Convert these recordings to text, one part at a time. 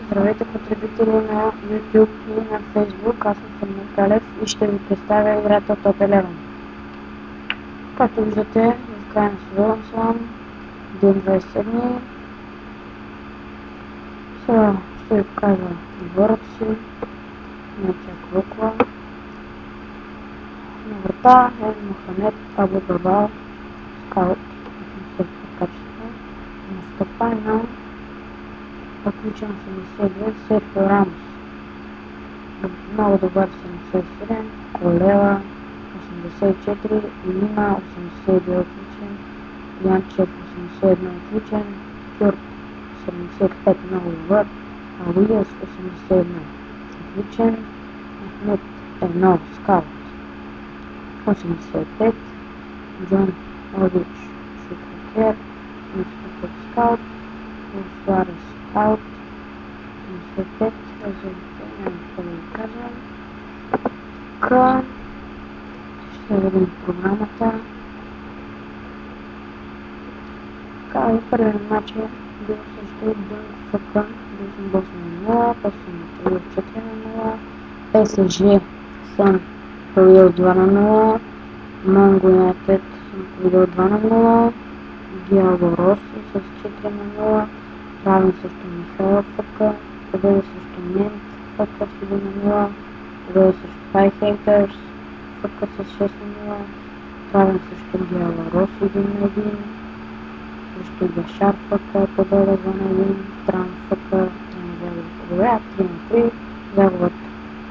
Здравейте, потребители на YouTube и на Facebook, аз съм Самир Калев и ще ви представя играта Top 11. Както виждате, в края на сезона съм ден 27. Сега ще ви покажа отборът си, на Чаквокла. На врата е Мохамед Абу Бабал, скаут, 80 качество. Настъпайна отличен 82, Серхио Рамос. Много добър 77, Колела 84, Лима 82 отличен, Янчев 81 отличен, Кюрт 75 много добър, Уилиас 81 отличен, Ахмед 1 скаут 85, Джон Одич Шукрокер 85 скаут, Суарес скаут 85, няма какво да ви кажа. Тук ще видим програмата. Така и първият матч е бил също Дънг ФК, бил съм 8 на 0, после съм направил 4 на 0, ПСЖ съм победил 2 на 0, Манго Юнайтед съм победил 2 на 0, Диаго Роси с 4 на 0, равен срещу Михаил ФК, победа срещу Мент ФК с 1 на 0, победа срещу High Haters ФК с 6 на 0, равен срещу Диаго Роси 1 на 1, срещу Бешар ФК победа 2 на 1, Тран ФК победа 3 на 3, загубът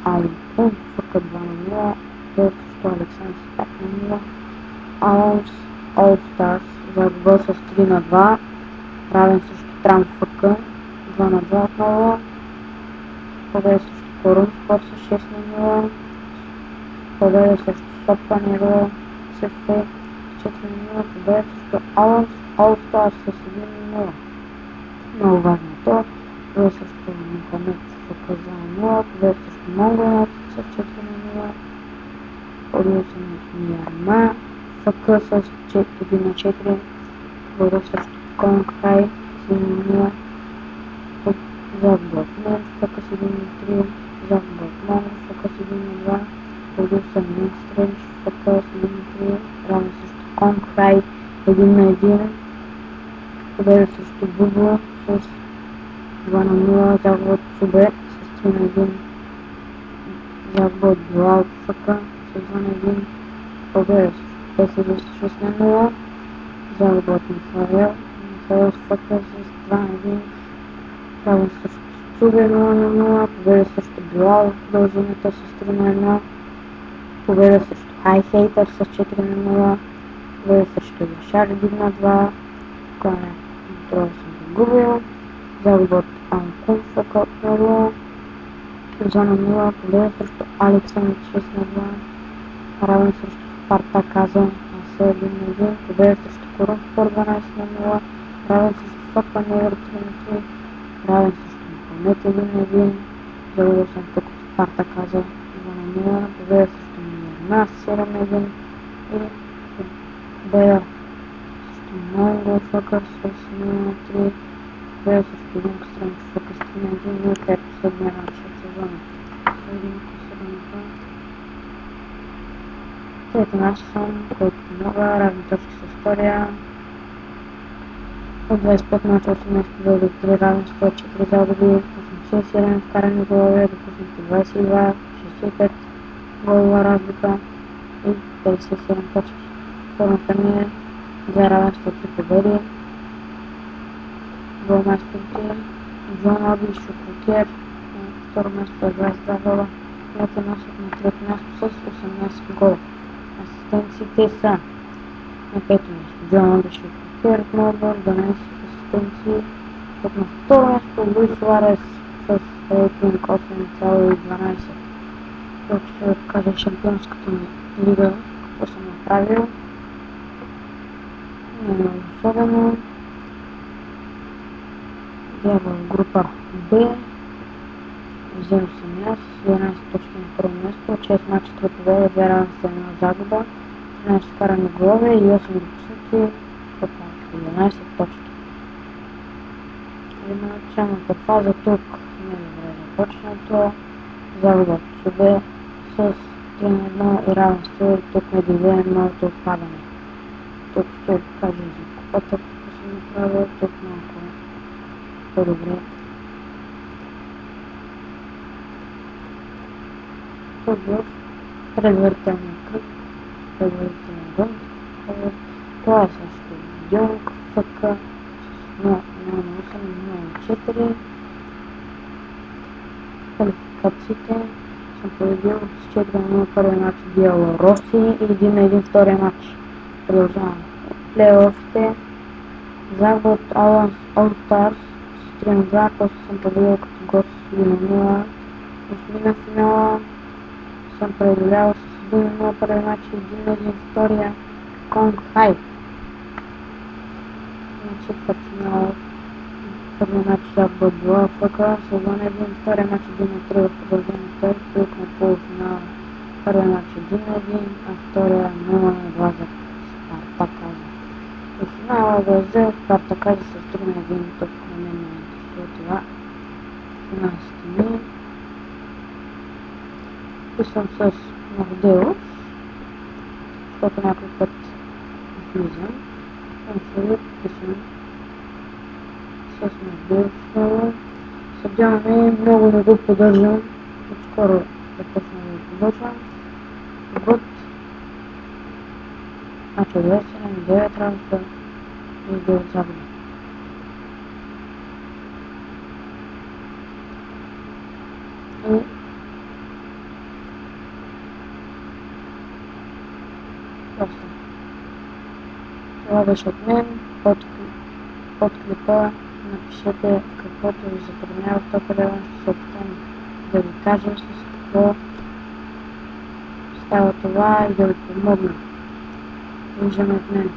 Алинкун ФК 2 на 0, победа срещу Александър 5 на 0, Алонс All Stars загуба с 3 на 2, равен срещу Тран ФК 2 на 2 отново, победа срещу Корум Спорт с 6 на 0, победа срещу Сопанеро СФ 4 на 0, победа срещу Алонс All Stars с 1 на 0. Много важното, победа срещу Мохамед ФК 2 на 0, победа срещу Монго с 4 на 0, победа срещу Миярма ФК с 1 на 4, победа срещу Конг Хай с 1 на 0, загуба от Мент ФК с 1 на 3, загуба от Монго ФК с 1 на 2, победа съм Мент Стрендж ФК с 1 на 3, равен срещу Конг Хай 1 на 1, победа срещу Бубо с 2 на 0, загуба от Субе с 3 на 1, загуба от Дуал ФК с 2 на 1, победа срещу ПСЖ с 6 на 0, загуба от Михаил ФК с 2 на 1, равен срещу Цубе 0 на 0, победа срещу Дуал в продължението с 3 на 1, победа срещу High Haters с 4 на 0, победа срещу Бешар 1 на 2, тук контрола съм загубил, загуба от Алинкун ФК отново 2 на 0, победа срещу Александър 6 на 2, равен срещу Спарта Казан с 1 на 1, победа срещу Корум Спорт 12 на 0, равен срещу Сопанеро 3 на 3, равен срещу Мохамед 1 на 1, загубил съм тук от Спарта Казан 2 на 0, победа срещу Миярма 7 на 1 и победа срещу Монго ФК с 0 на 3, победа срещу Юнг Стрендж ФК с 3 на 1 и след последния матч от сезона. Следим последната. Трети матч съм, който помага, равни точки с втория. От 25 мача 18 победи, 3 равенства, 4 загуби, 87 вкарани голове, допуснати 22, 65 голова разлика и 57 точки. Формата ми е 2 равенства, 3 победи. Голмайсторите Джон Оби Шукрокер на второ място е 22 гола, Мете Носов на трето място с 18 гола. Асистенциите са на пето място Джон Оби Шукрокер от Мелбърн 12 асистенции, тук на второ място Луис Суарес с рейтинг 8,12. Тук ще ви покажа шампионската ми лига, какво съм направил. Не е много особено. Бях в група Б, взел съм аз, 11 точки на първо място, от 6 мача 3 победа, 2 равенства, 1 загуба, 13 вкарани голове и 8 допуснати, 11 точки. Елиминационната фаза тук започнато. Загуба часове с 3 на 1 и равенство, и тук ме доведе моето отпадане. Тук ще кажа за купата, какво съм направил, тук малко по-добре. Тук в предварителния кръг, предварителен рънд, това е също Дюнк, ФК с 0-8-0-4. Квалификациите съм победил с 4-0 първи матч в Беларуси и 1-1 втория матч. Продължаваме. Плейофите загуба от All Stars с 3-2, после съм победил като гост с 1-0. Осмина финала съм преодолял с 1-0 първи матч и 1-1 втория. Конг Хай. На четвъртфинал първи матч загуба от БЛФК с 1-1, втория матч 1-3 в продължението. Тук на полуфинал първи матч 1-1, а втория 0-2 за Спартаказа. В финала възел Спартаказа с 3-1, тук на мен ме интересува това. 12 ми. И съм с Мардеус, защото някой път влизам. Филип, писам с Мардеус много. Съдя ми много не го поддържам, отскоро започна да го поддържам. Гуд. Значи 27-9 равенства и 9 загуби. И това беше от мен. Под клипа напишете каквото ви затруднява в този район, ще се опитам да ви кажа с какво става това и да ви помогна. Виждаме от мен.